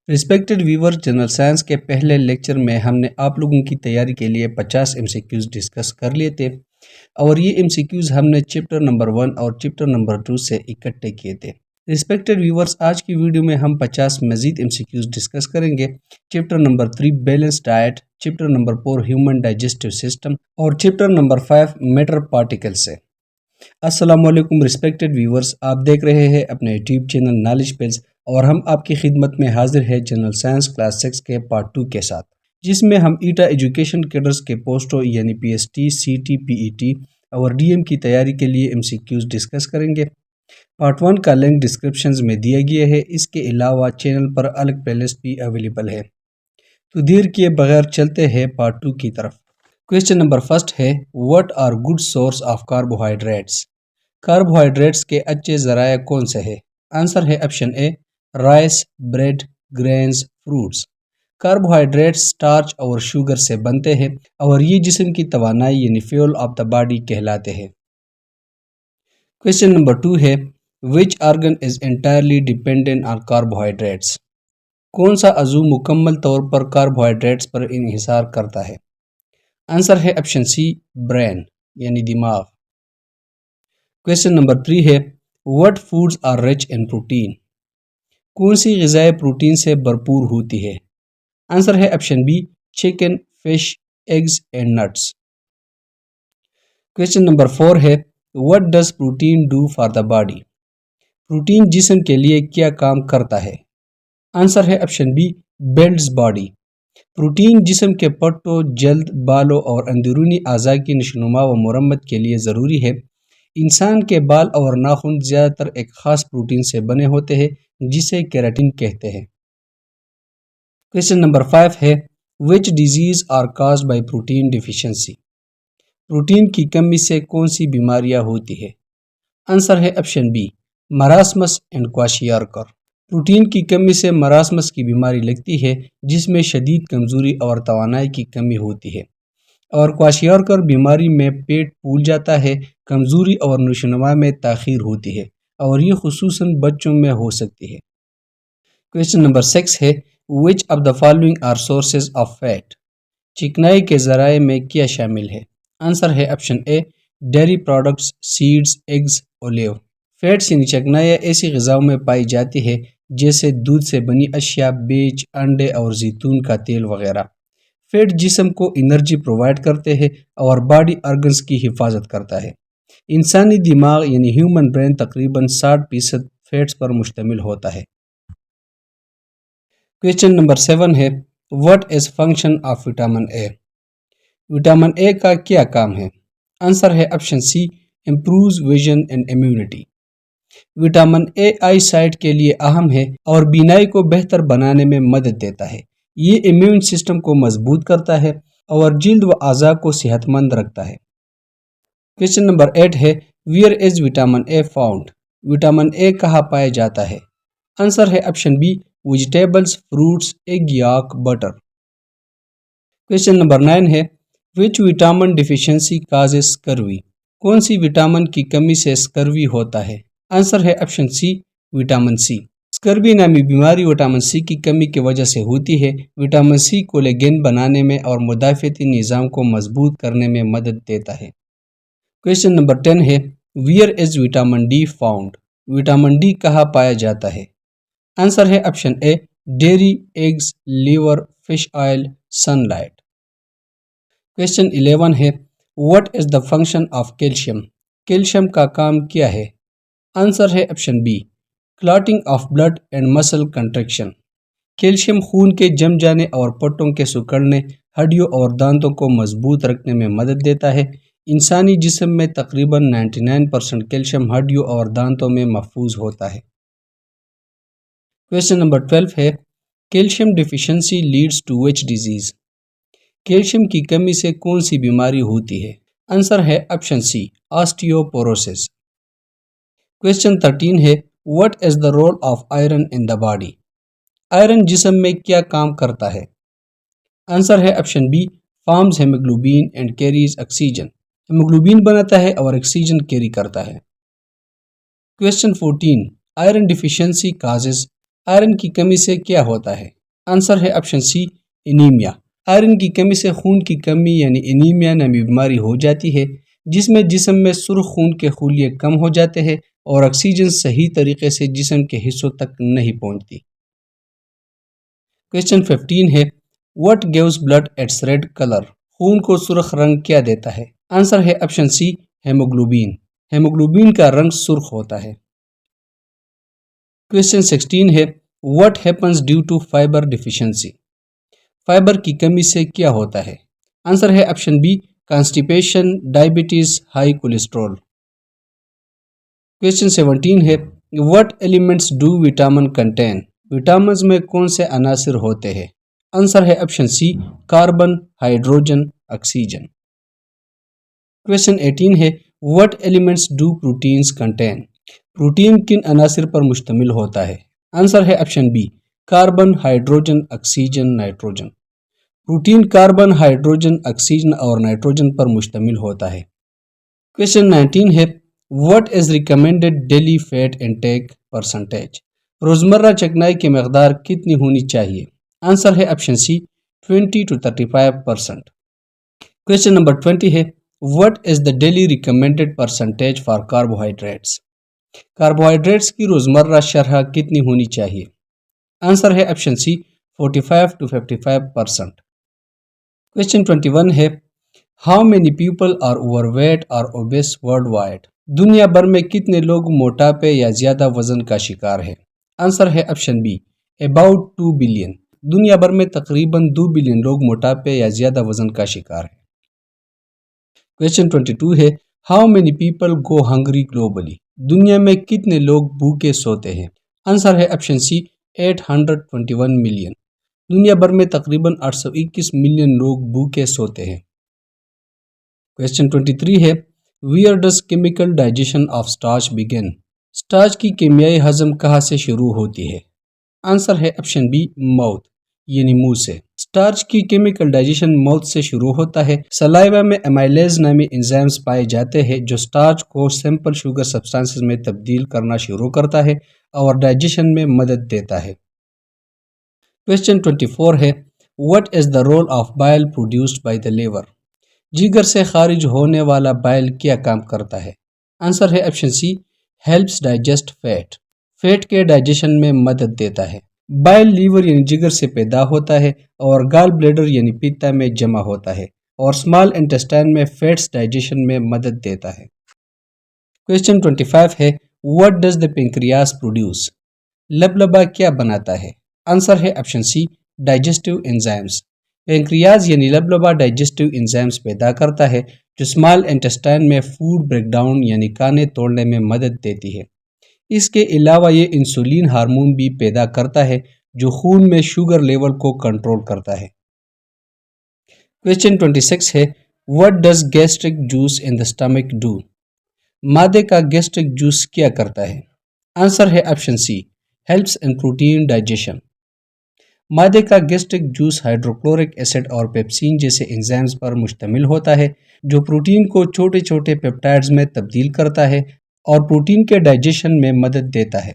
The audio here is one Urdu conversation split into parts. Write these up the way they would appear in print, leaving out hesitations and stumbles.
رسپیکٹڈ ویور، جنرل سائنس کے پہلے لیکچر میں ہم نے آپ لوگوں کی تیاری کے لیے 50 MCQs ڈسکس کر لیے تھے، اور یہ MCQs ہم نے چیپٹر نمبر 1 اور چیپٹر نمبر 2 سے اکٹھے کیے تھے۔ رسپیکٹڈ ویورز، آج کی ویڈیو میں ہم 50 مزید MCQs ڈسکس کریں گے chapter number 3 balance diet, chapter number 4 human digestive system اور چیپٹر نمبر 5 میٹر پارٹیکل سے۔ السلام علیکم رسپیکٹڈ ویورز، آپ دیکھ رہے ہیں اپنے یوٹیوب چینل نالج پلز، اور ہم آپ کی خدمت میں حاضر ہے جنرل سائنس کلاس 6 کے پارٹ 2 کے ساتھ، جس میں ہم ایٹا ایجوکیشن کیڈرز کے پوسٹوں یعنی PST، CT، PET اور DM کی تیاری کے لیے MCQs ڈسکس کریں گے۔ پارٹ 1 کا لنک ڈسکرپشنز میں دیا گیا ہے، اس کے علاوہ چینل پر الگ پلے لسٹ بھی اویلیبل ہے۔ تو دیر کیے بغیر چلتے ہیں پارٹ 2 کی طرف۔ کویسچن نمبر 1 ہے، what are good source of carbohydrates? Carbohydrates کے اچھے ذرائع کون سے ہیں؟ آنسر ہے option A, rice, bread, grains, fruits. Carbohydrates starch اور شوگر سے بنتے ہیں اور یہ جسم کی توانائی یعنی فیول آف دا باڈی کہلاتے ہیں۔ کویسچن نمبر 2 ہے، which organ is entirely dependent on carbohydrates? کون سا عضو مکمل طور پر کاربوہائیڈریٹس پر انحصار کرتا ہے؟ آنسر ہے آپشن سی، برین یعنی دماغ۔ کویسچن نمبر 3 ہے، what foods are rich in protein? کون سی غذائیں پروٹین سے بھرپور ہوتی ہے؟ آنسر ہے option B, chicken, fish, eggs and nuts. Question number 4 ہے، what does protein do for the body? Protein جسم کے لیے کیا کام کرتا ہے؟ آنسر ہے option B, builds body. Protein جسم کے پٹوں، جلد، بالوں اور اندرونی اعضاء کی نشوونما و مرمت کے لیے ضروری ہے۔ انسان کے بال اور ناخن زیادہ تر ایک خاص پروٹین سے بنے ہوتے ہیں جسے کیراٹن کہتے ہیں۔ کویسچن نمبر 5 ہے، which disease are caused by protein deficiency? Protein کی کمی سے کون سی بیماریاں ہوتی ہے؟ آنسر ہے آپشن بی، مراسمس اینڈ کواشیارکر۔ پروٹین کی کمی سے مراسمس کی بیماری لگتی ہے جس میں شدید کمزوری اور توانائی کی کمی ہوتی ہے، اور کواشیارکر بیماری میں پیٹ پھول جاتا ہے، کمزوری اور نشوونما میں تاخیر ہوتی ہے، اور یہ خصوصاً بچوں میں ہو سکتی ہے۔ کویسچن نمبر 6 ہے، which of the following are sources of fat? چکنائی کے ذرائع میں کیا شامل ہے؟ آنسر ہے option A, dairy products, seeds, eggs, olive. Fats یعنی چکنائیاں ایسی غذاؤں میں پائی جاتی ہے جیسے دودھ سے بنی اشیاء، بیج، انڈے اور زیتون کا تیل وغیرہ۔ فیٹ جسم کو انرجی پرووائڈ کرتے ہیں اور باڈی آرگنز کی حفاظت کرتا ہے۔ انسانی دماغ یعنی ہیومن برین تقریباً 60% فیٹس پر مشتمل ہوتا ہے۔ کویسچن نمبر 7 ہے، what is function of vitamin A? Vitamin A کا کیا کام ہے؟ آنسر ہے option C, improves vision and immunity. Vitamin A eyesight کے لیے اہم ہے اور بینائی کو بہتر بنانے میں مدد دیتا ہے۔ یہ امیون سسٹم کو مضبوط کرتا ہے اور جلد و اعضاء کو صحت مند رکھتا ہے۔ کویسچن نمبر 8 ہے، where is vitamin A found? Vitamin A کہاں پایا جاتا ہے؟ آنسر ہے option B, vegetables, fruits, egg yolk, butter. Question number 9 ہے، which vitamin deficiency causes scurvy? کون سی وٹامن کی کمی سے اسکروی ہوتا ہے؟ آنسر ہے آپشن سی، وٹامن سی۔ اسکروی نامی بیماری وٹامن سی کی کمی کی وجہ سے ہوتی ہے۔ وٹامن سی کولیجن بنانے میں اور مدافعتی نظام کو مضبوط کرنے میں مدد دیتا ہے۔ کویسچن نمبر 10 ہے، where is vitamin D found? Vitamin D کہاں پایا جاتا ہے؟ آنسر ہے option A, dairy, eggs, liver, fish oil, sunlight. Question 11 ہے، what is the function of calcium? Calcium کا کام کیا ہے؟ آنسر ہے option B, clotting of blood and muscle contraction. Calcium خون کے جم جانے اور پٹوں کے سکڑنے، ہڈیوں اور دانتوں کو مضبوط رکھنے میں مدد دیتا ہے۔ انسانی جسم میں تقریباً 99% کیلشیم ہڈیوں اور دانتوں میں محفوظ ہوتا ہے۔ کویسچن نمبر 12 ہے، calcium deficiency leads to which disease? Calcium کی کمی سے کون سی بیماری ہوتی ہے؟ آنسر ہے آپشن سی، آسٹیوپوروسس۔ کویسچن 13 ہے، what is the role of iron in the body? Iron جسم میں کیا کام کرتا ہے؟ آنسر ہے option B, forms haemoglobin and carries oxygen. Haemoglobin بناتا ہے اور آکسیجن کیری کرتا ہے۔ Question 14، iron deficiency causes? Iron کی کمی سے کیا ہوتا ہے؟ آنسر ہے آپشن سی انیمیا۔ آئرن کی کمی سے خون کی کمی یعنی انیمیا نامی بیماری ہو جاتی ہے، جس میں جسم میں سرخ خون کے خلیے کم ہو جاتے ہیں اور آکسیجن صحیح طریقے سے جسم کے حصوں تک نہیں پہنچتی۔ کویسچن 15 ہے what gives blood its red colour? خون کو سرخ رنگ کیا دیتا ہے؟ آنسر ہے آپشن سی ہیموگلوبین۔ ہیموگلوبین کا رنگ سرخ ہوتا ہے۔ کویسچن 16 ہے what happens due to fibre deficiency? Fibre کی کمی سے کیا ہوتا ہے؟ آنسر ہے option B constipation, diabetes, high cholesterol. Question 17 ہے what elements do vitamin contain? Vitamins میں کون سے عناصر ہوتے ہیں؟ آنسر ہے option C carbon, hydrogen, oxygen. Question 18 ہے what elements do proteins contain? Protein کن عناصر پر مشتمل ہوتا ہے؟ آنسر ہے option B carbon, hydrogen, oxygen, nitrogen. Protein carbon, hydrogen, oxygen اور نائٹروجن پر مشتمل ہوتا ہے۔ کویسچن 19 ہے what is recommended daily fat intake percentage? روزمرہ چکنائی کی مقدار کتنی ہونی چاہیے؟ آنسر ہے option C 20 to 35%۔ Question number 20 ہے what is the daily recommended percentage for carbohydrates? Carbohydrates کی روزمرہ شرح کتنی ہونی چاہیے؟ آنسر ہے آپشن سی 45 to 55%۔ کویسچن 21 ہے how many people are overweight or obese worldwide? دنیا بھر میں کتنے لوگ موٹاپے یا زیادہ وزن کا شکار ہیں؟ آنسر ہے آپشن بی اباؤٹ 2 بلین۔ دنیا بھر میں تقریباً 2 بلین لوگ موٹاپے یا زیادہ وزن کا شکار ہیں۔ کویسچن 22 ہے how many people go hungry globally? دنیا میں کتنے لوگ بھوکے سوتے ہیں؟ آنسر ہے آپشن سی 821 ملین۔ دنیا بھر میں تقریباً 821 ملین لوگ بھوکے سوتے ہیں۔ کویسچن 23 ہے where does chemical digestion of starch begin? Starch کی کیمیائی ہضم کہاں سے شروع ہوتی ہے؟ آنسر ہے آپشن بی ماؤتھ یعنی منہ سے۔ سٹارچ کی کیمیکل ڈائجیشن ماؤتھ سے شروع ہوتا ہے۔ سلائیوا میں ایمائلیز نامی انزائمز پائے جاتے ہیں جو سٹارچ کو سمپل شوگر سبسٹانسز میں تبدیل کرنا شروع کرتا ہے اور ڈائجیشن میں مدد دیتا ہے۔ کویسچن 24 ہے what is the role of bile produced by the liver? جگر سے خارج ہونے والا بائل کیا کام کرتا ہے؟ آنسر ہے option C helps digest fat. Fat کے ڈائجیشن میں مدد دیتا ہے۔ بائل لیور یعنی جگر سے پیدا ہوتا ہے اور گال بلیڈر یعنی پیتا میں جمع ہوتا ہے اور اسمال انٹسٹائن میں فیٹس ڈائجیشن میں مدد دیتا ہے۔ کویسچن 25 ہے what does the pancreas produce? لبلبا کیا بناتا ہے؟ آنسر ہے option C digestive enzymes. Pancreas یعنی لبلبا ڈائجسٹیو انزائمز پیدا کرتا ہے جو اسمال انٹسٹائن میں فوڈ بریک ڈاؤن یعنی کھانے توڑنے میں مدد دیتی ہے۔ اس کے علاوہ یہ انسولین ہارمون بھی پیدا کرتا ہے جو خون میں شوگر لیول کو کنٹرول کرتا ہے۔ کویسچن 26 ہے what does gastric juice in the stomach do? معدے کا گیسٹرک جوس کیا کرتا ہے؟ آنسر ہے option C helps in protein digestion. معدے کا گیسٹرک جوس ہائیڈروکلورک ایسڈ اور پیپسین جیسے انزائمز پر مشتمل ہوتا ہے جو پروٹین کو چھوٹے چھوٹے پیپٹائڈز میں تبدیل کرتا ہے اور پروٹین کے ڈائجیشن میں مدد دیتا ہے۔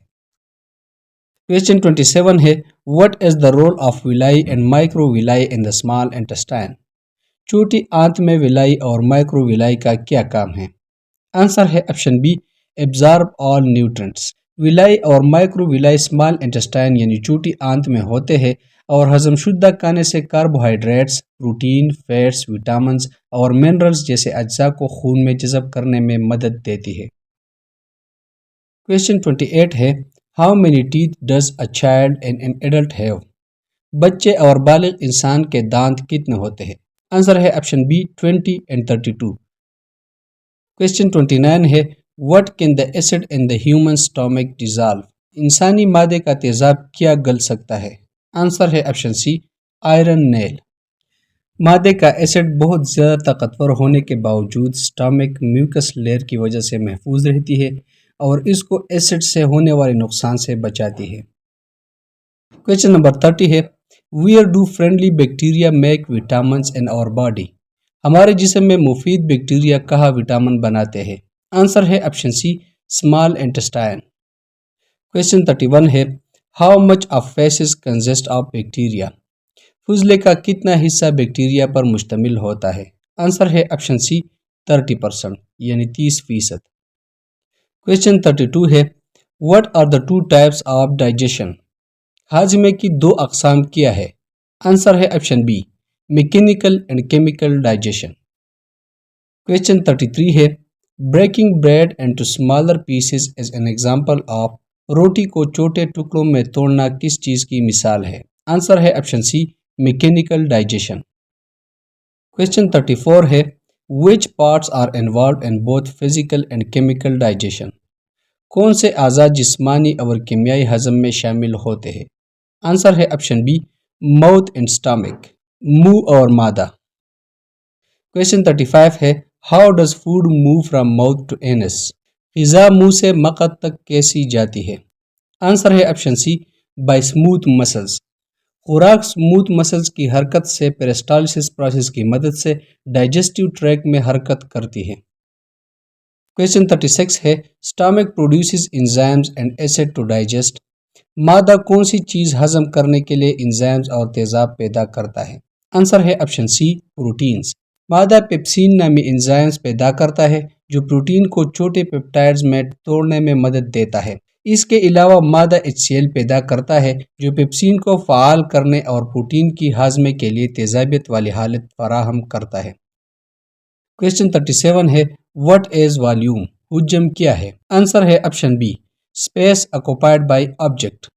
کویسچن 27 ہے what is the role of villi and microvilli in the small intestine? چھوٹی آنت میں ویلائی اور مائکرو ویلائی کا کیا کام ہے؟ آنسر ہے option be absorb all nutrients. ویلائی اور مائکرو ویلائی اسمال انٹسٹائن یعنی چھوٹی آنت میں ہوتے ہیں اور ہضم شدہ کھانے سے کاربوہائیڈریٹس، پروٹین، فیٹس، وٹامنز اور منرلز جیسے اجزاء کو خون میں جذب کرنے میں مدد دیتی ہے۔ کویسچن 28 ہے how many teeth does a child and an adult have? بچے اور بالغ انسان کے دانت کتنے ہوتے ہیں؟ آنسر ہے آپشن بی 20 and 32۔ کویسچن 29 ہے what can the acid in the human stomach dissolve? انسانی معدے کا تیزاب کیا گل سکتا ہے؟ آنسر ہے آپشن سی آئرن نیل۔ معدے کا ایسڈ بہت زیادہ طاقتور ہونے کے باوجود اسٹامک میوکس لیئر کی وجہ سے محفوظ رہتی ہے اور اس کو ایسڈ سے ہونے والے نقصان سے بچاتی ہے۔ کویسچن نمبر 30 ہے where do friendly bacteria make vitamins in our body? ہمارے جسم میں مفید بیکٹیریا کہاں وٹامن بناتے ہیں؟ آنسر ہے option C small intestine. Question 31 ہے how much of faeces consist of bacteria. فضلے کا کتنا حصہ بیکٹیریا پر مشتمل ہوتا ہے؟ آنسر ہے آپشن سی 30%، یعنی 30%. کویشچن 32 ہے what are the two types of digestion? ہاضمے کی دو اقسام کیا ہے؟ آنسر ہے option B mechanical and chemical digestion. Question 33 ہے breaking bread into smaller pieces is an example of. روٹی کو چھوٹے ٹکڑوں میں توڑنا کس چیز کی مثال ہے؟ آنسر ہے option C mechanical digestion. Question 34 ہے which parts are involved in both physical and chemical digestion؟ کون سے اعضاء جسمانی اور کیمیائی ہضم میں شامل ہوتے ہیں؟ آنسر ہے option B mouth and stomach، منہ اور معدہ. کویشچن 35 ہے how does food move from mouth to anus? غذا منہ سے مقعد تک کیسی جاتی ہے؟ آنسر ہے option C by smooth muscles. خوراک اسموتھ مسلز کی حرکت سے پیرسٹالسس پروسیس کی مدد سے ڈائجسٹیو ٹریک میں حرکت کرتی ہے. کویشچن 36 ہے stomach produces enzymes and acid to digest. معدہ کون سی چیز ہضم کرنے کے لیے انزائمز اور تیزاب پیدا کرتا ہے؟ آنسر ہے آپشن سی پروٹینز. معدہ پیپسین نامی انزائمز پیدا کرتا ہے جو پروٹین کو چھوٹے پیپٹائڈز میں توڑنے میں مدد دیتا ہے. اس کے علاوہ معدہ HCl پیدا کرتا ہے جو پیپسین کو فعال کرنے اور پروٹین کی ہاضمے کے لیے تیزابیت والی حالت فراہم کرتا ہے. کویشچن 37 ہے واٹ از والیوم؟ حجم کیا ہے؟ آنسر ہے option be space occupied by object.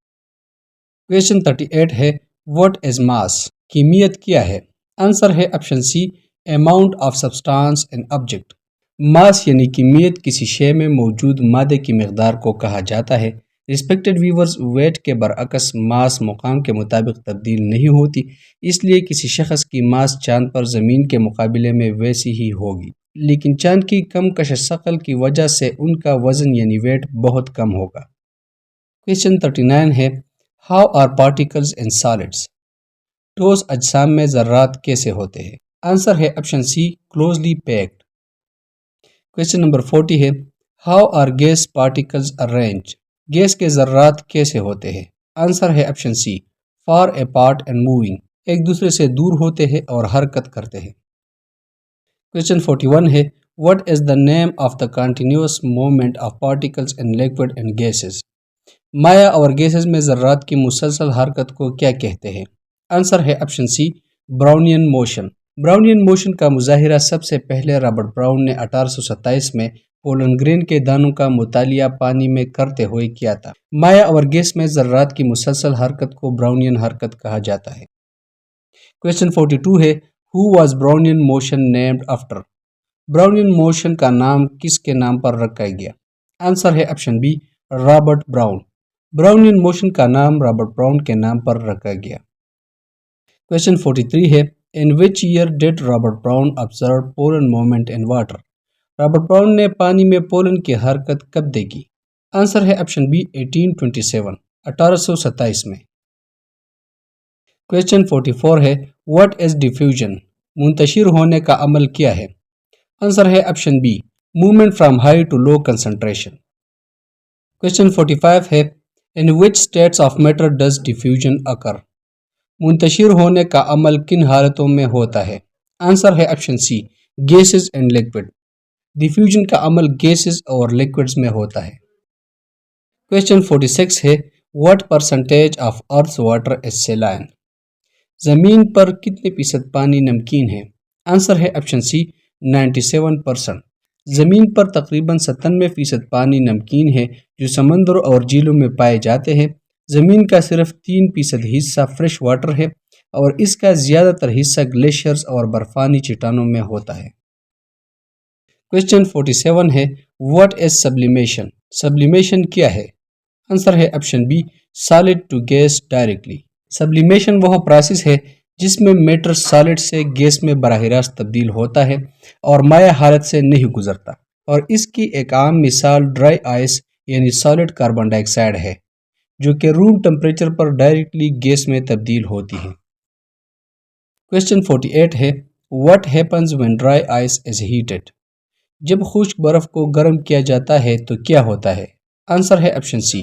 Question 38 ہے واٹ از ماس؟ کمیت کیا ہے؟ آنسر ہے option C amount of substance in object. Mass یعنی کمیت کسی شے میں موجود مادے کی مقدار کو کہا جاتا ہے. ریسپیکٹڈ ویورز ویٹ کے برعکس ماس مقام کے مطابق تبدیل نہیں ہوتی، اس لیے کسی شخص کی ماس چاند پر زمین کے مقابلے میں ویسی ہی ہوگی، لیکن چاند کی کم کشش ثقل کی وجہ سے ان کا وزن یعنی ویٹ بہت کم ہوگا. کویشچن 39 ہے how are particles in solids? ٹھوس اجسام میں ذرات کیسے ہوتے ہیں؟ آنسر ہے option C closely packed. Question number 40 ہے how are gas particles arrange? Gas کے ذرات کیسے ہوتے ہیں؟ آنسر ہے option C far apart and moving, ایک دوسرے سے دور ہوتے ہیں اور حرکت کرتے ہیں. کویشچن 41 ہے what is the name of the continuous movement of particles in liquid and gases? مائع اور گیسز میں ذرات کی مسلسل حرکت کو کیا کہتے ہیں؟ آنسر ہے آپشن سی براؤنین موشن. براؤنین موشن کا مظاہرہ سب سے پہلے رابرٹ براؤن نے 1827 میں پولن گرین کے دانوں کا مطالعہ پانی میں کرتے ہوئے کیا تھا. مائع اور گیس میں ذرات کی مسلسل حرکت کو براؤنین حرکت کہا جاتا ہے. کویشچن 42 ہے who was Brownian motion named after? Brownian motion کا نام کس کے نام پر رکھا گیا؟ آنسر ہے option B Robert Brown. Brownian motion کا نام رابرٹ براؤن کے نام پر رکھا گیا. کویشچن 43 ہے In which year did Robert Brown observe pollen movement in water؟ Robert brown نے پانی میں پولن کی حرکت کب دیکھی؟ آنسر ہے آپشن بی 1827 میں. کویشچن 44 ہے What is diffusion؟ منتشر ہونے کا عمل کیا ہے؟ آنسر ہے option be movement from high to low concentration. Question 45 ہے In which states of matter does diffusion occur؟ منتشر ہونے کا عمل کن حالتوں میں ہوتا ہے؟ آنسر ہے option C gases and liquid. Diffusion کا عمل گیسز اور لیکوڈز میں ہوتا ہے. کویشچن 46 ہے what percentage of earth's water is saline? زمین پر کتنے فیصد پانی نمکین ہے؟ آنسر ہے آپشن سی 97%. زمین پر تقریباً 97% پانی نمکین ہے جو سمندروں اور جھیلوں میں پائے جاتے ہیں. زمین کا صرف 3% حصہ فریش واٹر ہے اور اس کا زیادہ تر حصہ گلیشیئرز اور برفانی چٹانوں میں ہوتا ہے. کویشچن 47 ہے واٹ از سبلیمیشن؟ سبلیمیشن کیا ہے؟ آنسر ہے option B solid to gas directly. Sublimation وہ پروسیس ہے جس میں میٹر سالڈ سے گیس میں براہ راست تبدیل ہوتا ہے اور مائع حالت سے نہیں گزرتا، اور اس کی ایک عام مثال ڈرائی آئس یعنی سالڈ کاربن ڈائی آکسائڈ ہے جو کہ روم ٹمپریچر پر ڈائریکٹلی گیس میں تبدیل ہوتی ہے. کویشچن 48 ہے what happens when dry ice is heated? جب خشک برف کو گرم کیا جاتا ہے تو کیا ہوتا ہے؟ آنسر ہے آپشن سی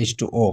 H2O,